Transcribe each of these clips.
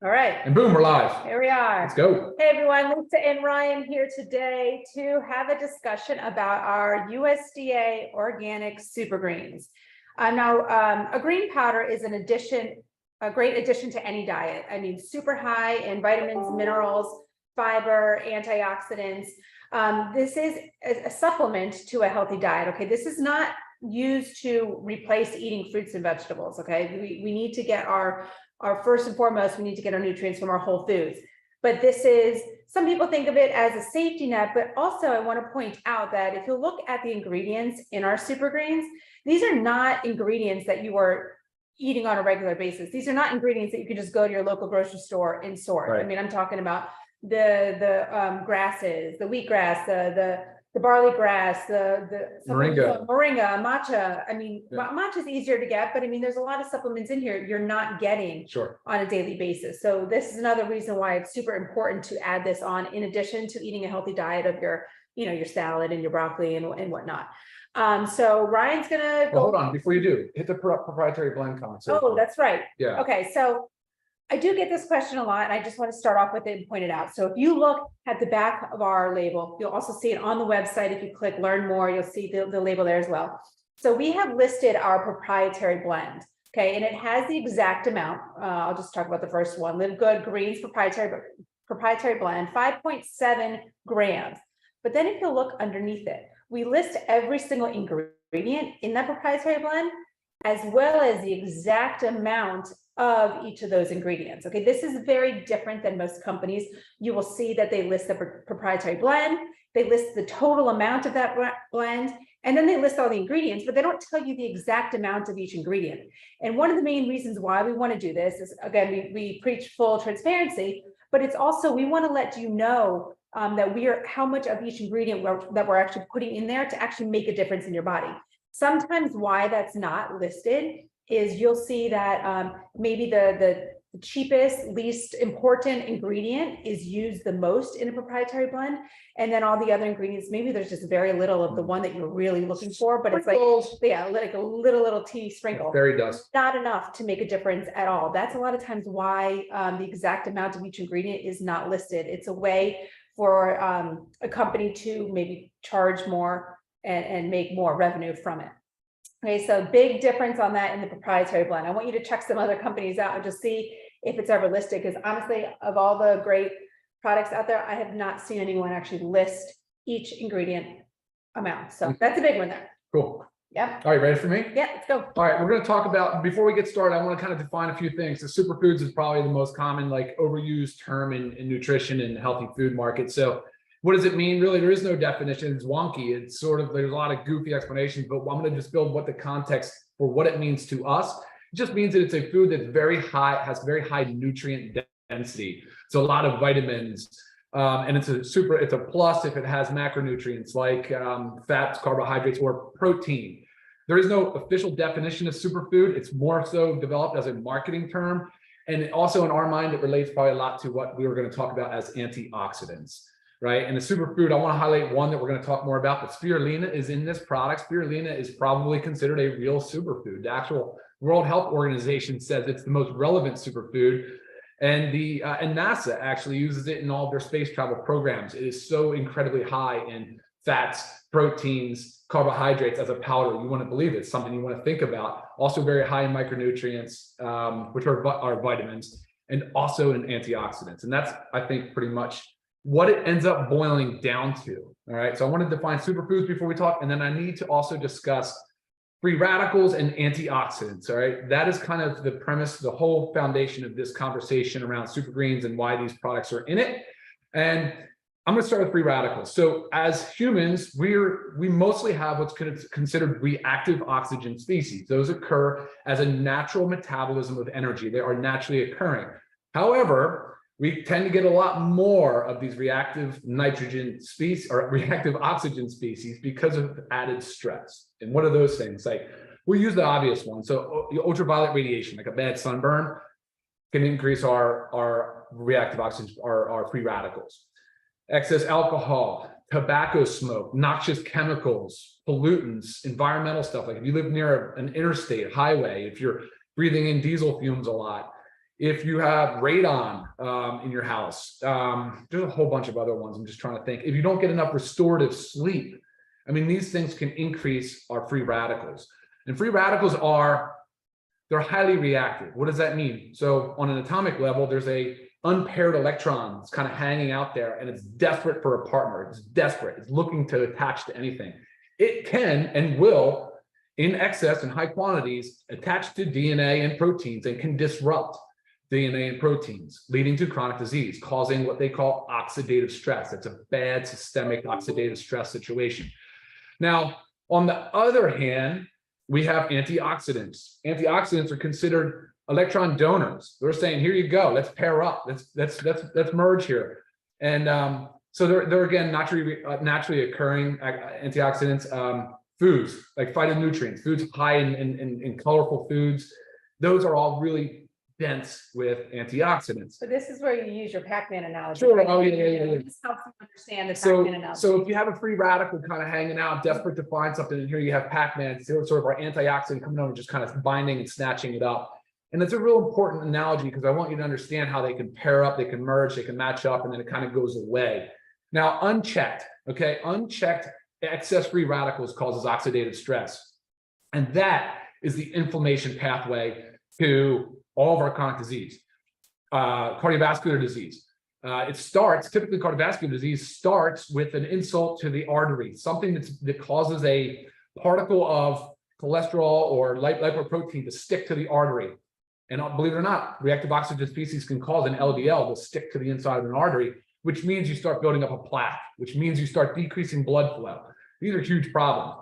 All right. And boom, we're live. Here we are. Let's go. Hey everyone, Lisa and Ryan here today to have a discussion about our USDA Organic Super Greens. Now, a green powder is a great addition to any diet. I mean, super high in vitamins, minerals, fiber, antioxidants. This is a supplement to a healthy diet. Okay, this is not used to replace eating fruits and vegetables. Okay, we need to get our first and foremost, we need to get our nutrients from our whole foods. But this is, some people think of it as a safety net, but also I want to point out that if you look at the ingredients in our super greens, these are not ingredients that you are eating on a regular basis. These are not ingredients that you can just go to your local grocery store and sort. Right. I mean, I'm talking about the grasses, the wheatgrass, the barley grass, the Moringa, matcha. I mean, matcha is easier to get, but I mean, there's a lot of supplements in here you're not getting on a daily basis. So this is another reason why it's super important to add this on, in addition to eating a healthy diet of your, your salad and your broccoli and whatnot. So Ryan's gonna go. Hold on, before you do, hit the proprietary blend concept. Oh, that's right. Yeah. Okay, so I do get this question a lot, and I just want to start off with it and point it out. So if you look at the back of our label, you'll also see it on the website. If you click learn more, you'll see the label there as well. So we have listed our proprietary blend, okay, and it has the exact amount. I'll just talk about the first one, LiveGood Greens proprietary blend, 5.7 grams. But then if you look underneath it, we list every single ingredient in that proprietary blend, as well as the exact amount of each of those ingredients. Okay, this is very different than most companies. You will see that they list the proprietary blend, they list the total amount of that blend, and then they list all the ingredients, but they don't tell you the exact amount of each ingredient. And one of the main reasons why we want to do this is, again, we preach full transparency, but it's also, we want to let you know that how much of each ingredient that we're actually putting in there to actually make a difference in your body. Sometimes why that's not listed is you'll see that maybe the cheapest, least important ingredient is used the most in a proprietary blend. And then all the other ingredients, maybe there's just very little of the one that you're really looking for, but it's like, yeah, like a little teeny sprinkle. Fairy dust. Not enough to make a difference at all. That's a lot of times why the exact amount of each ingredient is not listed. It's a way for a company to maybe charge more and make more revenue from it. Okay, so big difference on that in the proprietary blend. I want you to check some other companies out and just see if it's ever listed, because honestly, of all the great products out there, I have not seen anyone actually list each ingredient amount. So that's a big one there. Cool. Yeah. All right, ready for me? Yeah, let's go. All right, we're going to talk about, before we get started, I want to kind of define a few things. The superfoods is probably the most common, like, overused term in nutrition and healthy food market. So what does it mean? Really, there is no definition. It's wonky. It's sort of, there's a lot of goofy explanations, but I'm going to just build what the context for what it means to us. It just means that it's a food that's very high, has very high nutrient density. So a lot of vitamins, and it's a plus if it has macronutrients like fats, carbohydrates, or protein. There is no official definition of superfood. It's more so developed as a marketing term. And also in our mind, it relates probably a lot to what we were going to talk about as antioxidants. Right. And the superfood, I want to highlight one that we're going to talk more about, but spirulina is in this product. Spirulina is probably considered a real superfood. The actual World Health Organization says it's the most relevant superfood. And and NASA actually uses it in all of their space travel programs. It is so incredibly high in fats, proteins, carbohydrates as a powder. You want to believe it's something you want to think about. Also very high in micronutrients, which are vitamins, and also in antioxidants. And that's, I think, pretty much what it ends up boiling down to. All right, so I want to define superfoods before we talk, and then I need to also discuss free radicals and antioxidants. All right, that is kind of the premise, the whole foundation of this conversation around super greens and why these products are in it. And I'm going to start with free radicals. So as humans, we mostly have what's considered reactive oxygen species. Those occur as a natural metabolism of energy. They are naturally occurring. However, we tend to get a lot more of these reactive nitrogen species or reactive oxygen species because of added stress. And what are those things? Like, we'll use the obvious one. So ultraviolet radiation, like a bad sunburn, can increase our reactive oxygen, our free radicals. Excess alcohol, tobacco smoke, noxious chemicals, pollutants, environmental stuff. Like if you live near an interstate highway, if you're breathing in diesel fumes a lot, If you have radon in your house, there's a whole bunch of other ones. I'm just trying to think. If you don't get enough restorative sleep, I mean, these things can increase our free radicals. And free radicals they're highly reactive. What does that mean? So on an atomic level, there's a unpaired electron that's kind of hanging out there, and it's desperate for a partner. It's desperate. It's looking to attach to anything. It can and will, in excess and high quantities, attach to DNA and proteins and can disrupt DNA and proteins, leading to chronic disease, causing what they call oxidative stress. That's a bad systemic oxidative stress situation. Now, on the other hand, we have antioxidants. Antioxidants are considered electron donors. They're saying, here you go, let's pair up, let's merge here. And so they're again naturally occurring antioxidants. Foods like phytonutrients, foods high in colorful foods, those are all really dense with antioxidants. So this is where you use your Pac-Man analogy. Sure. Right? Oh, yeah. This helps you understand the Pac-Man analogy. So if you have a free radical kind of hanging out, desperate to find something, and here you have Pac-Man, sort of our antioxidant coming over, just kind of binding and snatching it up. And it's a real important analogy because I want you to understand how they can pair up, they can merge, they can match up, and then it kind of goes away. Now, unchecked, okay, unchecked excess free radicals causes oxidative stress. And that is the inflammation pathway to all of our chronic disease, cardiovascular disease. Typically cardiovascular disease starts with an insult to the artery, something that causes a particle of cholesterol or lipoprotein to stick to the artery. And believe it or not, reactive oxygen species can cause an LDL to stick to the inside of an artery, which means you start building up a plaque, which means you start decreasing blood flow. These are huge problems.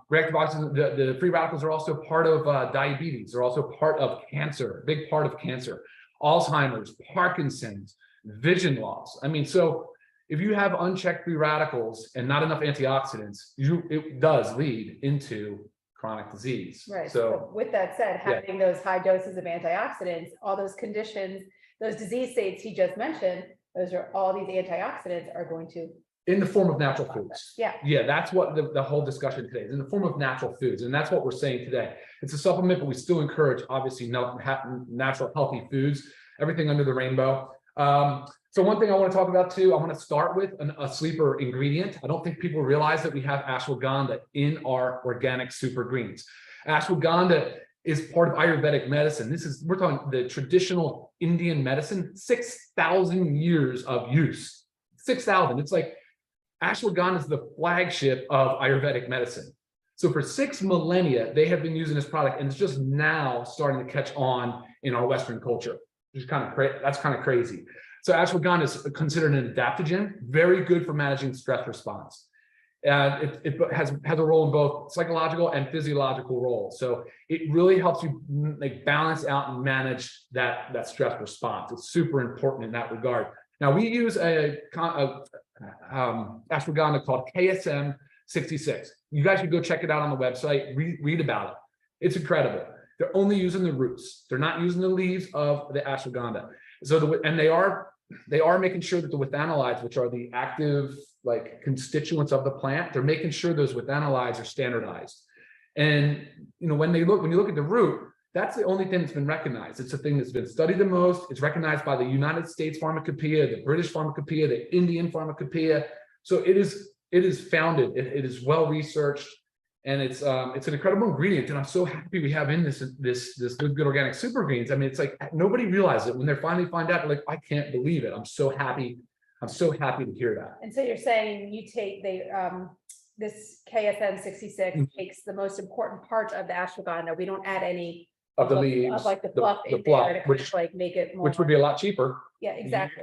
Reactive oxygen, the free radicals are also part of diabetes. They're also part of cancer, big part of cancer, Alzheimer's, Parkinson's, vision loss. I mean, so if you have unchecked free radicals and not enough antioxidants, it does lead into chronic disease. Right. So with that said, having those high doses of antioxidants, all those conditions, those disease states he just mentioned, those are all these antioxidants are going to in the form of natural foods. Yeah, that's what the whole discussion today is, in the form of natural foods. And that's what we're saying today. It's a supplement, but we still encourage, obviously, natural, healthy foods, everything under the rainbow. So one thing I want to talk about too, I want to start with a sleeper ingredient. I don't think people realize that we have ashwagandha in our organic super greens. Ashwagandha is part of Ayurvedic medicine. We're talking the traditional Indian medicine, 6,000 years of use. 6,000. It's like ashwagandha is the flagship of Ayurvedic medicine. So for 6 millennia, they have been using this product, and it's just now starting to catch on in our Western culture. Which is that's kind of crazy. So ashwagandha is considered an adaptogen, very good for managing stress response. And it has a role in both psychological and physiological roles. So it really helps you balance out and manage that stress response. It's super important in that regard. Now we use a ashwagandha called KSM 66. You guys should go check it out on the website, read about it. It's incredible. They're only using the roots. They're not using the leaves of the ashwagandha. So they are making sure that the withanolides, which are the active constituents of the plant, they're making sure those withanolides are standardized. And when you look at the root, that's the only thing that's been recognized. It's the thing that's been studied the most. It's recognized by the United States Pharmacopoeia, the British Pharmacopoeia, the Indian Pharmacopoeia. So it is founded. It is well researched, and it's an incredible ingredient. And I'm so happy we have in this LiveGood Organic Super Greens. I mean, it's like nobody realizes it when they finally find out. They're like, I can't believe it. I'm so happy. I'm so happy to hear that. And so you're saying you take this KSM 66 takes the most important part of the ashwagandha. We don't add any of the leaves, of the fluff in fluff, there to kind of make it more, which would be a lot cheaper. Yeah, exactly.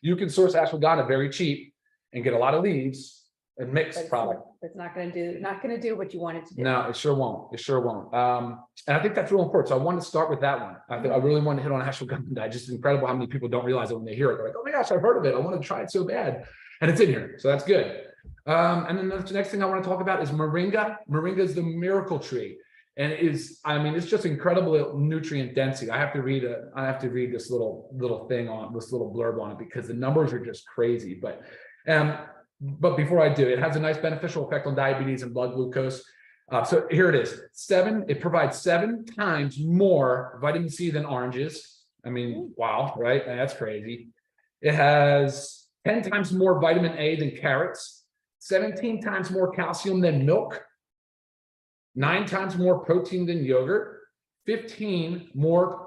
You can source ashwagandha very cheap and get a lot of leaves and mix product. It's not going to do what you want it to do. No, it sure won't. It sure won't. And I think that's real important. So I wanted to start with that one. I really want to hit on ashwagandha. It's just incredible how many people don't realize it when they hear it. They're like, oh my gosh, I've heard of it. I want to try it so bad. And it's in here. So that's good. And then the next thing I want to talk about is moringa. Moringa is the miracle tree. And it's just incredible nutrient density. I have to read this little thing on this little blurb on it because the numbers are just crazy. But before I do, it has a nice beneficial effect on diabetes and blood glucose. So here it is. It provides 7 times more vitamin C than oranges. I mean, wow, right? That's crazy. It has 10 times more vitamin A than carrots, 17 times more calcium than milk, 9 times more protein than yogurt, 15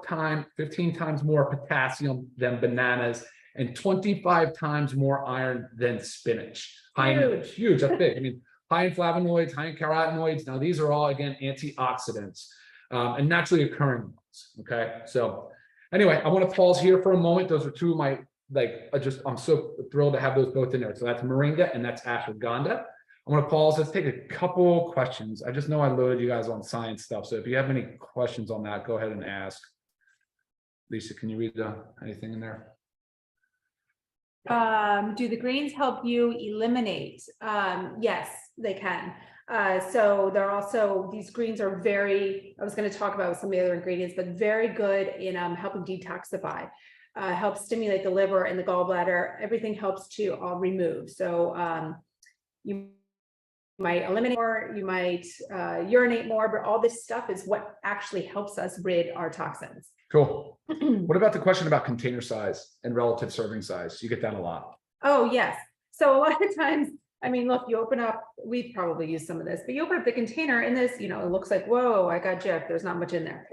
times more potassium than bananas, and 25 times more iron than spinach. Huge, that's big. I mean, high in flavonoids, high in carotenoids. Now, these are all, again, antioxidants and naturally occurring ones. Okay. So anyway, I want to pause here for a moment. Those are two of my, I'm so thrilled to have those both in there. So that's moringa and that's ashwagandha. I'm going to pause. Let's take a couple questions. I just know I loaded you guys on science stuff. So if you have any questions on that, go ahead and ask. Lisa, can you read anything in there? Do the greens help you eliminate? Yes, they can. So they're also, these greens are very, I was going to talk about some of the other ingredients, but very good in helping detoxify, helps stimulate the liver and the gallbladder. Everything helps to remove. So you might eliminate more, you might urinate more, but all this stuff is what actually helps us rid our toxins. Cool. What about the question about container size and relative serving size? You get that a lot. Oh, yes. So a lot of times, I mean, look, you open up, we've probably used some of this, but you open up the container and this, it looks like, whoa, I got gypped. There's not much in there.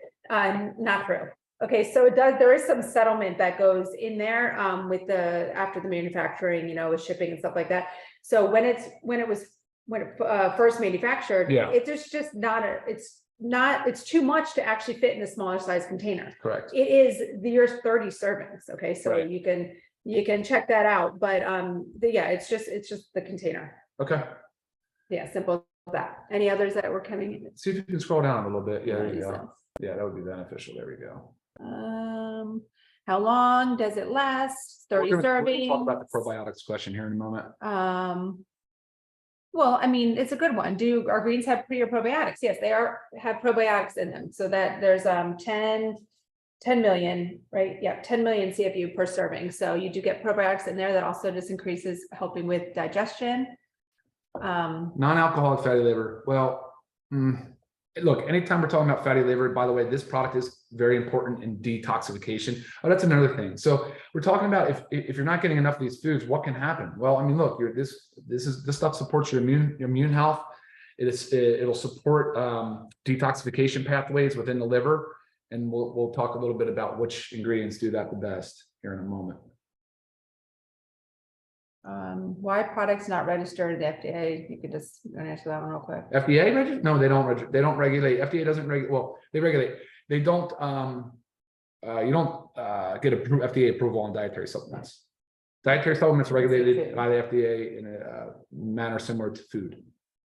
Not true. Okay, so there is some settlement that goes in there with after the manufacturing, with shipping and stuff like that. So when it first manufactured, it's just it's too much to actually fit in a smaller size container. Correct. It is your 30 servings. Okay, so right. you can check that out, but yeah, it's just the container. Okay. Yeah, simple as that. Any others that were coming in? See if you can scroll down a little bit. Yeah, there you go. Yeah, that would be beneficial. There we go. How long does it last? 30 servings. We'll talk about the probiotics question here in a moment. Well, I mean, it's a good one. Do our greens have pre or probiotics? Yes, they have probiotics in them. So that there's 10 million, right? Yeah, 10 million CFU per serving. So you do get probiotics in there. That also just increases helping with digestion. Non-alcoholic fatty liver. Well, look, anytime we're talking about fatty liver, by the way, this product is very important in detoxification. Oh, that's another thing. So we're talking about if you're not getting enough of these foods, what can happen? Well, I mean, look, this stuff supports your immune health. It'll support detoxification pathways within the liver, and we'll talk a little bit about which ingredients do that the best here in a moment. Why products not registered at the FDA? You could just answer that one real quick. FDA register? No, they don't regulate. FDA doesn't regulate. Well, they regulate. They don't. You don't get FDA approval on dietary supplements. Dietary supplements are regulated by the FDA in a manner similar to food.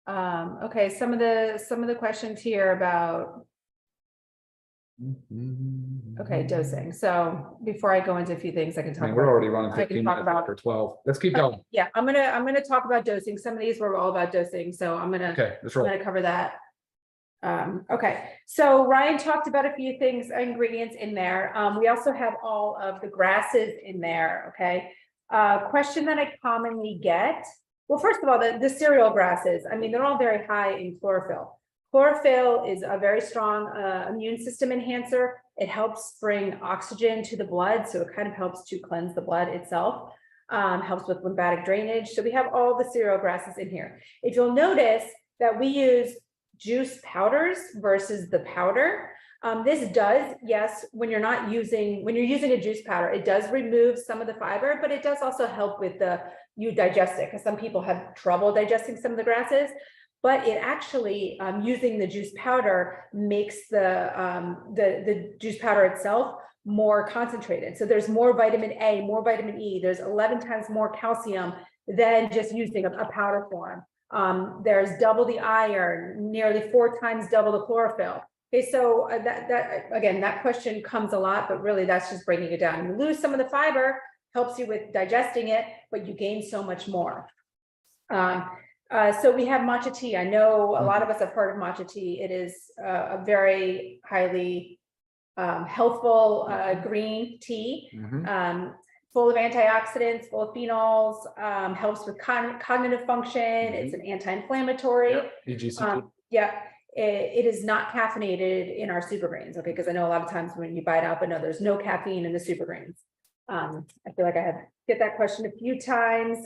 Okay, some of the questions here about. Okay, dosing. So before I go into a few things, I can talk. We're already running 15 minutes after 12. Let's keep going. Yeah, I'm gonna talk about dosing. Some of these were all about dosing, so I'm gonna cover that. Okay, so Ryan talked about a few things, ingredients in there. We also have all of the grasses in there. Okay, question that I commonly get. Well, first of all, the cereal grasses. I mean, they're all very high in chlorophyll. Chlorophyll is a very strong immune system enhancer. It helps bring oxygen to the blood, so it kind of helps to cleanse the blood itself, helps with lymphatic drainage. So we have all the cereal grasses in here. If you'll notice that we use juice powders versus the powder, this does, yes, when you're using a juice powder, it does remove some of the fiber, but it does also help with you digest it, because some people have trouble digesting some of the grasses. But it actually, using the juice powder makes the juice powder itself more concentrated. So there's more vitamin A, more vitamin E. There's 11 times more calcium than just using a powder form. There's double the iron, nearly 4 times double the chlorophyll. Okay, so that question comes a lot, but really that's just breaking it down. You lose some of the fiber, helps you with digesting it, but you gain so much more. So we have matcha tea. I know a lot of us have heard of matcha tea. It is a very highly healthful green tea, full of antioxidants, full of phenols, helps with cognitive function. It's an anti-inflammatory. EGCT. Yeah, it is not caffeinated in our super greens, okay? Because I know a lot of times when you buy it out, but no, there's no caffeine in the super greens. I feel like I had get that question a few times.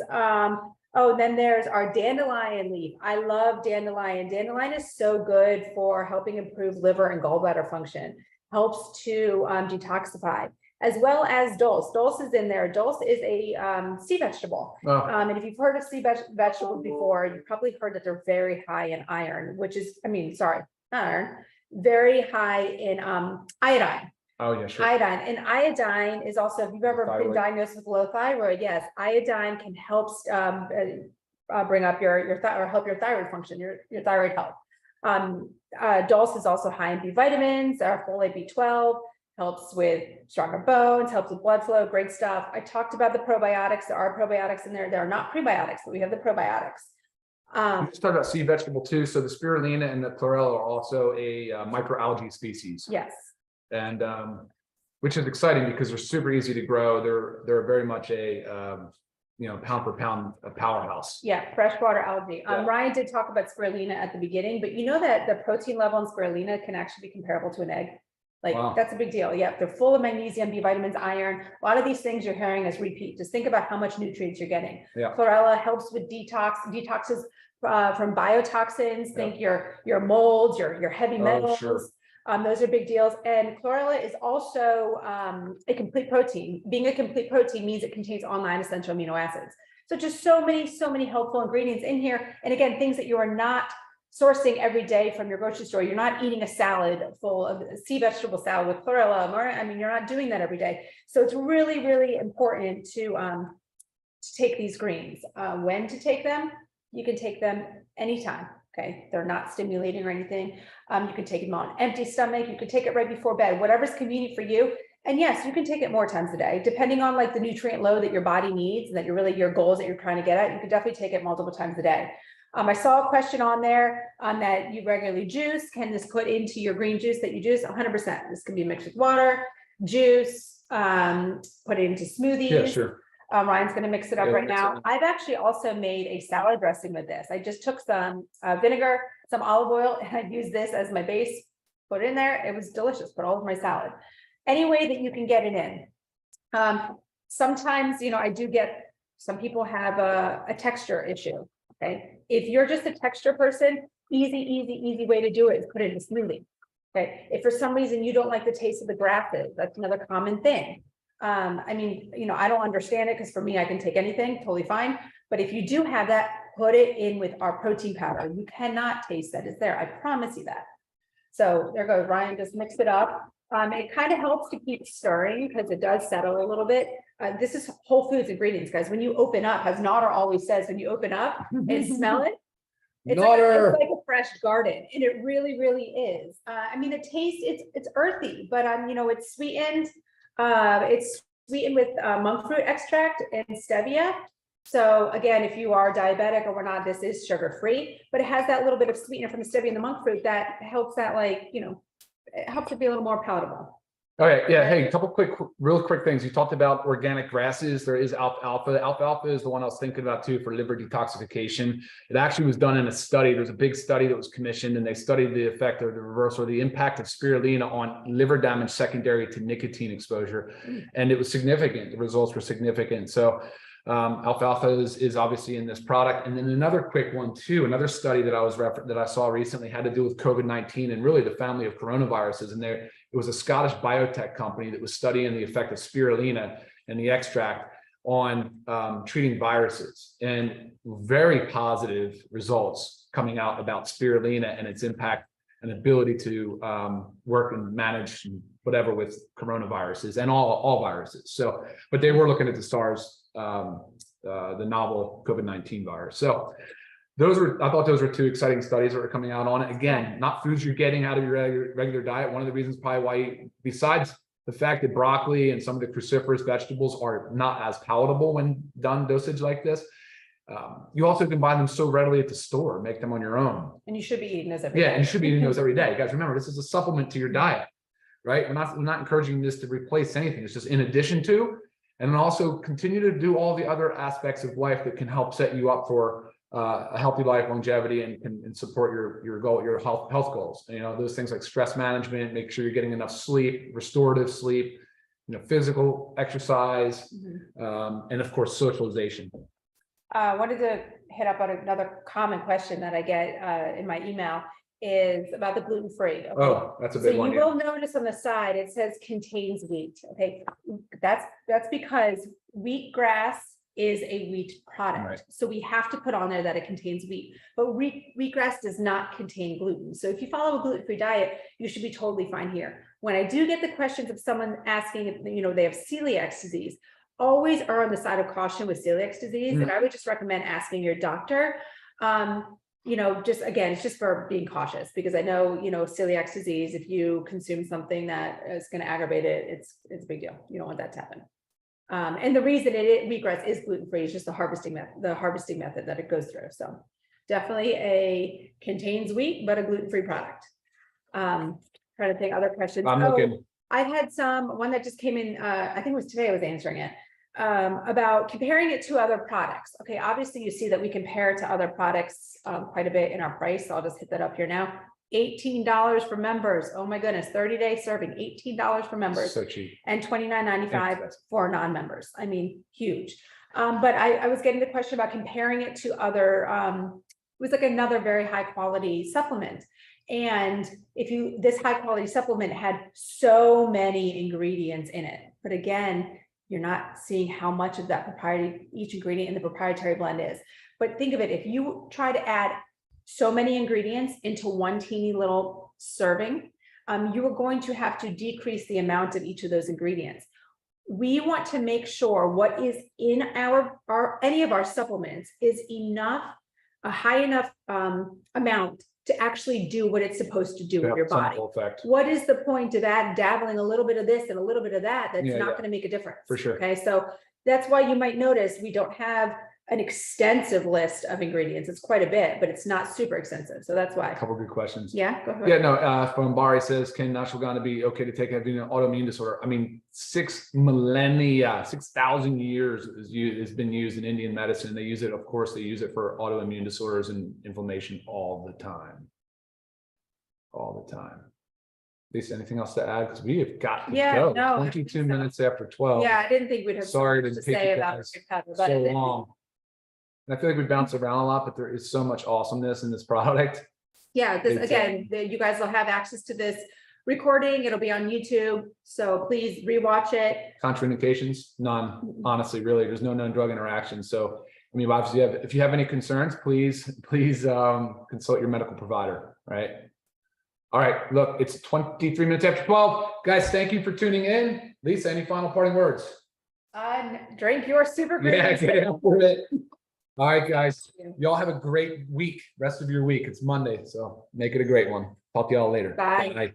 Oh, then there's our dandelion leaf. I love dandelion. Dandelion is so good for helping improve liver and gallbladder function, helps to detoxify, as well as dulse. Dulse is in there. Dulse is a sea vegetable. Oh. And if you've heard of sea vegetables before, you've probably heard that they're very high in iron, which is, iron, very high in iodine. Oh, yeah, sure. Iodine. And iodine is also, if you've ever been Thyroid. diagnosed with low thyroid, yes, iodine can help bring up your or help your thyroid function, your thyroid health. Dulse is also high in B vitamins, folate B12, helps with stronger bones, helps with blood flow, great stuff. I talked about the probiotics. There are probiotics in there. There are not prebiotics, but we have the probiotics. We just talked about sea vegetable too. So the spirulina and the chlorella are also a microalgae species. Yes. And which is exciting because they're super easy to grow. They're very much a pound for pound a powerhouse. Yeah, freshwater algae. Yeah. Ryan did talk about spirulina at the beginning, but you know that the protein level in spirulina can actually be comparable to an egg. Like, wow. That's a big deal. Yeah, they're full of magnesium, B vitamins, iron. A lot of these things you're hearing us repeat. Just think about how much nutrients you're getting. Yeah. Chlorella helps with detoxes from biotoxins. Think your molds, your heavy metals. Sure. Those are big deals. And chlorella is also a complete protein. Being a complete protein means it contains all 9 essential amino acids. So just so many helpful ingredients in here. And again, things that you are not sourcing every day from your grocery store. You're not eating a salad full of sea vegetable salad with chlorella. You're not doing that every day. So it's really important to take these greens. When to take them? You can take them anytime. Okay, they're not stimulating or anything. You can take them on empty stomach. You can take it right before bed, whatever's convenient for you. And yes, you can take it more times a day, depending on like the nutrient load that your body needs and that your goals that you're trying to get at. You can definitely take it multiple times a day. I saw a question on there that you regularly juice. Can this put into your green juice that you juice? 100%. This can be mixed with water, juice, put it into smoothies. Yeah, sure. Ryan's going to mix it up right now. I've actually also made a salad dressing with this. I just took some vinegar, some olive oil, and I used this as my base, put it in there. It was delicious, put all over my salad. Any way that you can get it in. Sometimes, I do get, some people have a texture issue. Okay. If you're just a texture person, easy way to do it is put it in a smoothie. Okay. If for some reason you don't like the taste of the grasses, that's another common thing. I don't understand it because for me, I can take anything, totally fine. But if you do have that, put it in with our protein powder. You cannot taste that it's there. I promise you that. So there goes Ryan, just mix it up. It kind of helps to keep stirring because it does settle a little bit. This is Whole Foods ingredients, guys. When you open up, as Nodder always says, when you open up and smell it, it's like a fresh garden, and it really is. The taste, it's earthy, but it's sweetened. It's sweetened with monk fruit extract and stevia. So again, if you are diabetic or whatnot, this is sugar-free, but it has that little bit of sweetener from the stevia and the monk fruit that helps that, it helps it be a little more palatable. All right. Yeah. Hey, a couple real quick things. You talked about organic grasses. There is alfalfa. Alfalfa is the one I was thinking about too for liver detoxification. It actually was done in a study. There's a big study that was commissioned, and they studied the effect of the reverse or the impact of spirulina on liver damage secondary to nicotine exposure. And it was significant. The results were significant. So alfalfa is obviously in this product. And then another quick one too, another study that I saw recently had to do with COVID-19 and really the family of coronaviruses. And it was a Scottish biotech company that was studying the effect of spirulina and the extract on treating viruses, and very positive results coming out about spirulina and its impact and ability to work and manage whatever with coronaviruses and all viruses. So, but they were looking at the SARS, the novel COVID-19 virus. So I thought those were 2 exciting studies that were coming out on it. Again, not foods you're getting out of your regular diet. One of the reasons probably why, besides the fact that broccoli and some of the cruciferous vegetables are not as palatable when done dosage like this, you also can buy them so readily at the store, make them on your own. And you should be eating those every day. Yeah, and you should be eating those every day. Guys, remember, this is a supplement to your diet, right? We're not encouraging this to replace anything. It's just in addition to, and then also continue to do all the other aspects of life that can help set you up for a healthy life, longevity, and support your health goals. You know, those things like stress management, make sure you're getting enough sleep, restorative sleep, you know, physical exercise, and of course, socialization. Wanted to hit up on another common question that I get in my email is about the gluten-free. Okay? Oh, that's a big one. You will notice on the side, it says contains wheat. Okay, that's because wheatgrass is a wheat product. Right. So we have to put on there that it contains wheat, but wheatgrass does not contain gluten. So if you follow a gluten-free diet, you should be totally fine here. When I do get the questions of someone asking if, you know, they have celiac disease, always err on the side of caution with celiac disease. And I would just recommend asking your doctor. You know, just again, it's just for being cautious, because I know, you know, celiac disease, if you consume something that is going to aggravate it, it's a big deal. You don't want that to happen. And the reason wheatgrass is gluten-free is just the harvesting method that it goes through. So definitely contains wheat, but a gluten-free product. Trying to think other questions. I'm looking. I've had one that just came in, I think it was today I was answering it, about comparing it to other products. Okay, obviously you see that we compare it to other products quite a bit in our price. So I'll just hit that up here now. $18 for members. Oh my goodness, 30-day serving, $18 for members. So cheap. And $29.95 for non-members. I mean, huge. But I was getting the question about comparing it to other, it was like another very high quality supplement. And this high quality supplement had so many ingredients in it, but again, you're not seeing how much of that each ingredient in the proprietary blend is. But think of it, if you try to add so many ingredients into one teeny little serving, you are going to have to decrease the amount of each of those ingredients. We want to make sure what is in any of our supplements is a high enough amount to actually do what it's supposed to do with your body. Effect. What is the point of dabbling a little bit of this and a little bit of that? That's not going to make a difference. For sure. Okay, so that's why you might notice we don't have an extensive list of ingredients. It's quite a bit, but it's not super extensive. So that's why. A couple good questions. Yeah, go ahead. Yeah, no, from Bari says, can ashwagandha be okay to take having an autoimmune disorder? I mean, 6,000 years has been used in Indian medicine. They use it, of course, they use it for autoimmune disorders and inflammation all the time. All the time. Lisa, anything else to add? Because we have got to go. No, 22 minutes after 12. Yeah, I didn't think we'd have Sorry so to much take say you about guys pepper, so but long. And I feel like we bounce around a lot, but there is so much awesomeness in this product. yeah, you guys will have access to this recording. It'll be on YouTube. So please rewatch it. Contraindications? None. Honestly, really, there's no known drug interaction. So, I mean, obviously, if you have any concerns, please consult your medical provider, right? All right, look, it's 23 minutes after 12. Guys, thank you for tuning in. Lisa, any final parting words? Drink your super greens. Yeah, get after it. All right, guys, y'all have a great week, rest of your week. It's Monday, so make it a great one. Talk to y'all later. Bye. Bye.